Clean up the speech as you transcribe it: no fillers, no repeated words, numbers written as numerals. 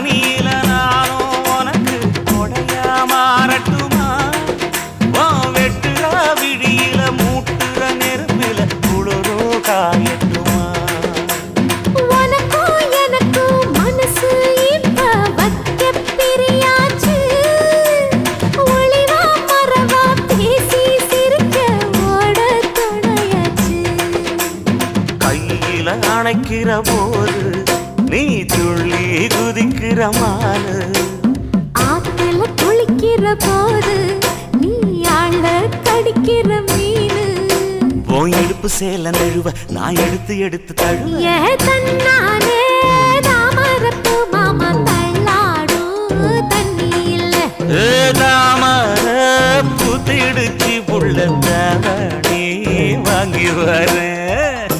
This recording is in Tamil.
பனியில நானும் உனக்கு கொடையா மாறட்டுமா வெட்டுற விழியில மூட்டுற நெருப்பில குளிரோ காயட்டுமா உனக்கும் எனக்கும் மனசு இப்ப வைக்க பிரியாச்சு ஒளிவா மரவா பேசி சிரிக்க ஓட துணையாச்சு கையில அணைக்கிற போது நீ துள்ளி குதிக்கிற மானு ஆத்துல குளிக்கிற போது நீ ஆள கடிக்கிற மீனு போய் எடுப்பு சேல நழுவ நான் எடுத்து எடுத்து தழுவ ஏ தன்னானே தாமரப்பு மாமா தள்ளாடும் தண்ணி இல்ல தாமர பூத்திடுச்சு புள்ள தானே வாங்கி வரேன்